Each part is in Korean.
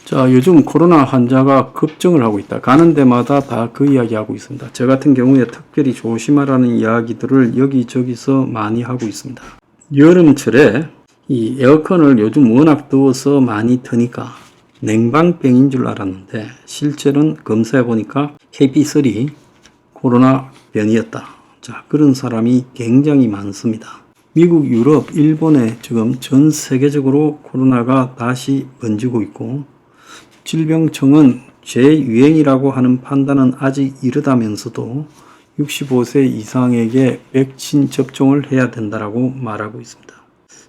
자, 요즘 코로나 환자가 급증을 하고 있다. 가는 데마다 다 그 이야기 하고 있습니다. 저 같은 경우에 특별히 조심하라는 이야기들을 여기저기서 많이 하고 있습니다. 여름철에 이 에어컨을 요즘 워낙 더워서 많이 트니까 냉방병인 줄 알았는데 실제로는 검사해 보니까 KP3 코로나 변이였다. 자, 그런 사람이 굉장히 많습니다. 미국, 유럽, 일본에 지금 전 세계적으로 코로나가 다시 번지고 있고 질병청은 재유행이라고 하는 판단은 아직 이르다면서도 65세 이상에게 백신 접종을 해야 된다라고 말하고 있습니다.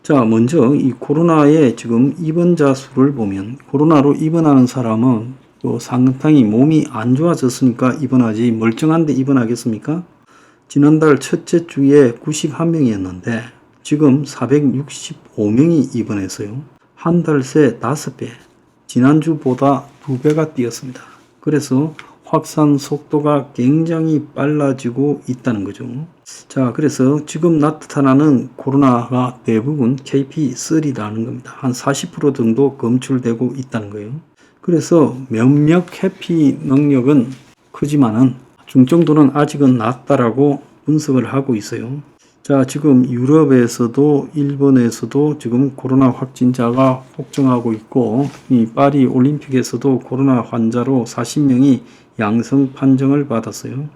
자, 먼저 이 코로나의 지금 입원자 수를 보면 코로나로 입원하는 사람은 또 상당히 몸이 안 좋아졌으니까 입원하지 멀쩡한데 입원하겠습니까? 지난달 첫째 주에 91명이었는데 지금 465명이 입원했어요. 한 달 새 5배, 지난주보다 2배가 뛰었습니다. 그래서 확산 속도가 굉장히 빨라지고 있다는 거죠. 자, 그래서 지금 나타나는 코로나가 대부분 KP3라는 겁니다. 한 40% 정도 검출되고 있다는 거예요. 그래서 면역 회피 능력은 크지만은 중증도는 아직은 낮다라고 분석을 하고 있어요. 자, 지금 유럽에서도 일본에서도 지금 코로나 확진자가 폭증하고 있고 이 파리 올림픽에서도 코로나 환자로 40명이 양성 판정을 받았어요.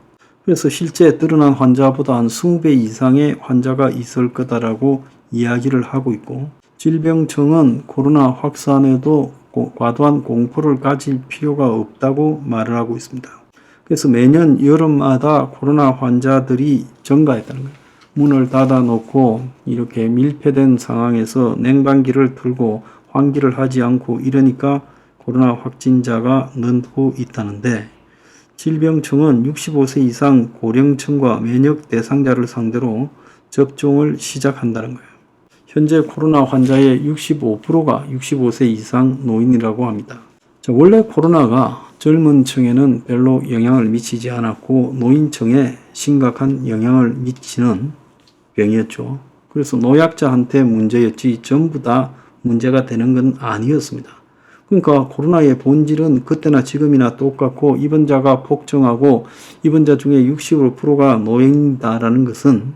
그래서 실제 드러난 환자보다 한 20배 이상의 환자가 있을 거다라고 이야기를 하고 있고 질병청은 코로나 확산에도 과도한 공포를 가질 필요가 없다고 말을 하고 있습니다. 그래서 매년 여름마다 코로나 환자들이 증가했다는 거예요. 문을 닫아 놓고 이렇게 밀폐된 상황에서 냉방기를 틀고 환기를 하지 않고 이러니까 코로나 확진자가 늘고 있다는데 질병청은 65세 이상 고령층과 면역 대상자를 상대로 접종을 시작한다는 거예요. 현재 코로나 환자의 65%가 65세 이상 노인이라고 합니다. 자, 원래 코로나가 젊은 층에는 별로 영향을 미치지 않았고 노인층에 심각한 영향을 미치는 병이었죠. 그래서 노약자한테 문제였지 전부 다 문제가 되는 건 아니었습니다. 그러니까 코로나의 본질은 그때나 지금이나 똑같고 입원자가 폭증하고 입원자 중에 65%가 노인이다라는 것은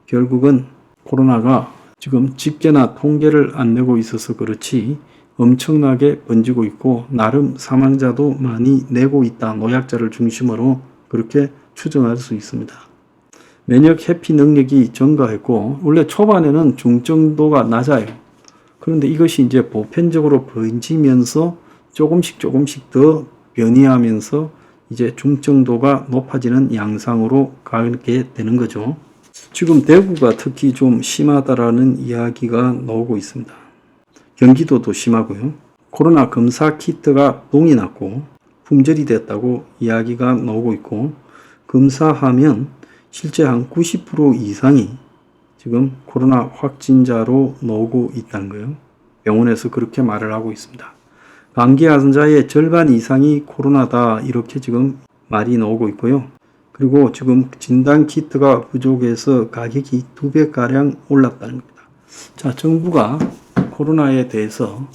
결국은 코로나가 지금 집계나 통계를 안 내고 있어서 그렇지 엄청나게 번지고 있고 나름 사망자도 많이 내고 있다. 노약자를 중심으로 그렇게 추정할 수 있습니다. 면역 회피 능력이 증가했고 원래 초반에는 중증도가 낮아요. 그런데 이것이 이제 보편적으로 번지면서 조금씩 더 변이하면서 이제 중증도가 높아지는 양상으로 가게 되는 거죠. 지금 대구가 특히 좀 심하다라는 이야기가 나오고 있습니다. 경기도도 심하고요. 코로나 검사 키트가 동이 났고 품절이 됐다고 이야기가 나오고 있고 검사하면 실제 한 90% 이상이 지금 코로나 확진자로 나오고 있다는 거예요. 병원에서 그렇게 말을 하고 있습니다. 감기 환자의 절반 이상이 코로나다 이렇게 지금 말이 나오고 있고요. 그리고 지금 진단 키트가 부족해서 가격이 2배가량 올랐다는 겁니다. 자, 정부가 코로나에 대해서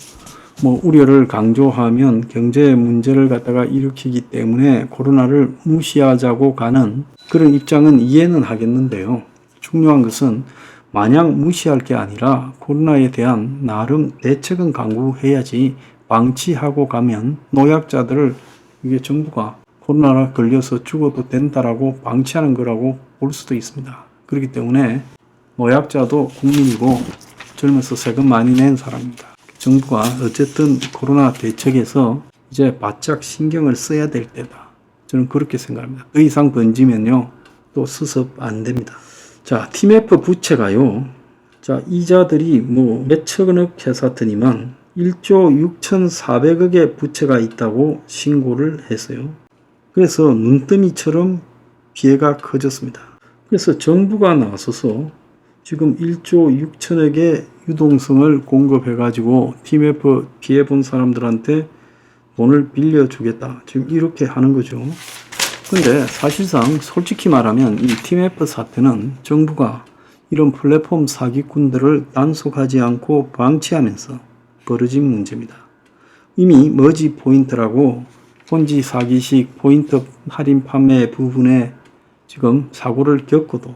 우려를 강조하면 경제 문제를 갖다가 일으키기 때문에 코로나를 무시하자고 가는 그런 입장은 이해는 하겠는데요. 중요한 것은 마냥 무시할 게 아니라 코로나에 대한 나름 대책은 강구해야지 방치하고 가면 노약자들을 이게 정부가 코로나에 걸려서 죽어도 된다라고 방치하는 거라고 볼 수도 있습니다. 그렇기 때문에 노약자도 국민이고 젊어서 세금 많이 낸 사람입니다. 정부가 어쨌든 코로나 대책에서 이제 바짝 신경을 써야 될 때다. 저는 그렇게 생각합니다. 더 이상 번지면요, 또 수습 안 됩니다. 자, TMF 부채가요, 자, 이자들이 몇천억 회사더니만 1조 6,400억의 부채가 있다고 신고를 했어요. 그래서 눈더미처럼 피해가 커졌습니다. 그래서 정부가 나서서 지금 1조 6천억의 유동성을 공급해가지고 TMF 피해본 사람들한테 돈을 빌려주겠다. 지금 이렇게 하는 거죠. 근데 사실상 솔직히 말하면 이 TMF 사태는 정부가 이런 플랫폼 사기꾼들을 단속하지 않고 방치하면서 벌어진 문제입니다. 이미 머지 포인트라고 본지 사기식 포인트 할인 판매 부분에 지금 사고를 겪고도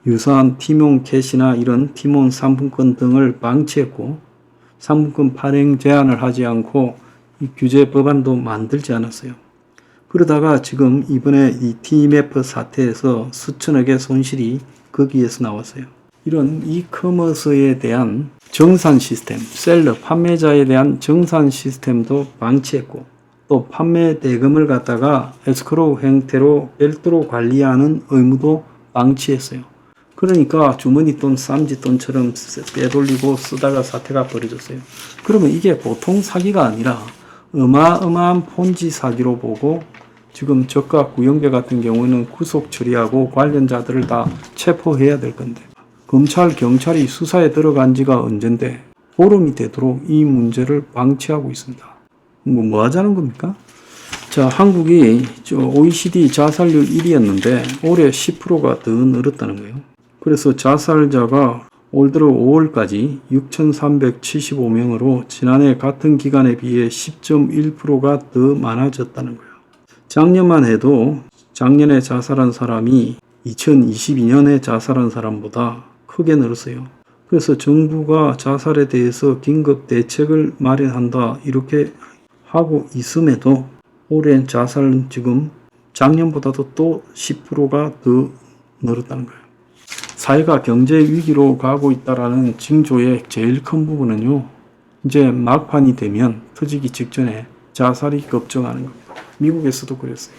유사한 티몬 캐시나 이런 티몬 상품권 등을 방치했고 상품권 발행 제한을 하지 않고 이 규제 법안도 만들지 않았어요. 그러다가 지금 이번에 이 TMF 사태에서 수천억의 손실이 거기에서 나왔어요. 이런 이커머스에 대한 정산 시스템, 셀러, 판매자에 대한 정산 시스템도 방치했고 또 판매 대금을 갖다가 에스크로우 형태로 별도로 관리하는 의무도 방치했어요. 그러니까 주머니 돈, 쌈지 돈처럼 빼돌리고 쓰다가 사태가 벌어졌어요. 그러면 이게 보통 사기가 아니라 어마어마한 폰지 사기로 보고 지금 저가 구형배 같은 경우는 구속 처리하고 관련자들을 다 체포해야 될 건데 검찰, 경찰이 수사에 들어간 지가 언젠데 보름이 되도록 이 문제를 방치하고 있습니다. 뭐 하자는 겁니까? 자, 한국이 OECD 자살률 1위였는데 올해 10%가 더 늘었다는 거예요. 그래서 자살자가 올 들어 5월까지 6,375명으로 지난해 같은 기간에 비해 10.1%가 더 많아졌다는 거예요. 작년만 해도 작년에 자살한 사람이 2022년에 자살한 사람보다 크게 늘었어요. 그래서 정부가 자살에 대해서 긴급 대책을 마련한다 이렇게 하고 있음에도 올해 자살은 지금 작년보다도 또 10%가 더 늘었다는 거예요. 사회가 경제 위기로 가고 있다라는 징조의 제일 큰 부분은요. 이제 막판이 되면 터지기 직전에 자살이 급증하는 겁니다. 미국에서도 그랬어요.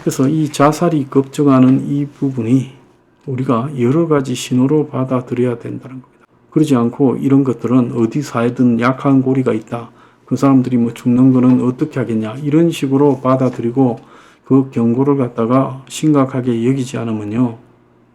그래서 이 자살이 급증하는 이 부분이 우리가 여러 가지 신호로 받아들여야 된다는 겁니다. 그러지 않고 이런 것들은 어디 사회든 약한 고리가 있다. 그 사람들이 뭐 죽는 거는 어떻게 하겠냐. 이런 식으로 받아들이고 그 경고를 갖다가 심각하게 여기지 않으면요.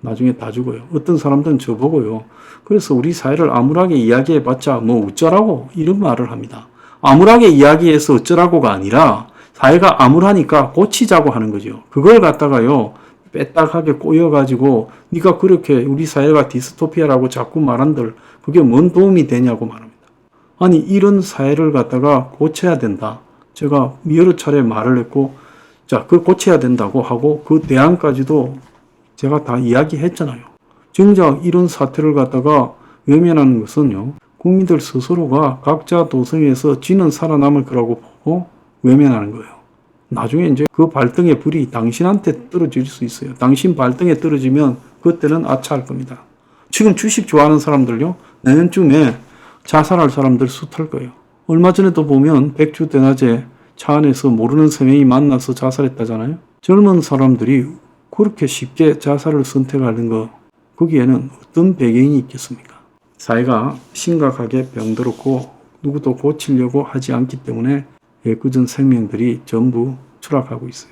나중에 다 죽어요. 어떤 사람들은 저보고요. 그래서 우리 사회를 암울하게 이야기해봤자 뭐 어쩌라고 이런 말을 합니다. 암울하게 이야기해서 어쩌라고가 아니라 사회가 암울하니까 고치자고 하는 거죠. 그걸 갖다가요. 빼딱하게 꼬여가지고 네가 그렇게 우리 사회가 디스토피아라고 자꾸 말한들 그게 뭔 도움이 되냐고 말합니다. 아니 이런 사회를 갖다가 고쳐야 된다. 제가 여러 차례 말을 했고 자 그걸 고쳐야 된다고 하고 그 대안까지도 제가 다 이야기했잖아요. 정작 이런 사태를 갖다가 외면하는 것은요. 국민들 스스로가 각자 도성에서 지는 살아남을 거라고 보고 외면하는 거예요. 나중에 이제 그 발등의 불이 당신한테 떨어질 수 있어요. 당신 발등에 떨어지면 그때는 아차할 겁니다. 지금 주식 좋아하는 사람들요. 내년쯤에 자살할 사람들 숱할 거예요. 얼마 전에도 보면 백주대낮에 차 안에서 모르는 세 명이 만나서 자살했다잖아요. 젊은 사람들이 그렇게 쉽게 자살을 선택하는 거 거기에는 어떤 배경이 있겠습니까? 사회가 심각하게 병들었고 누구도 고치려고 하지 않기 때문에 애꿎은 생명들이 전부 추락하고 있어요.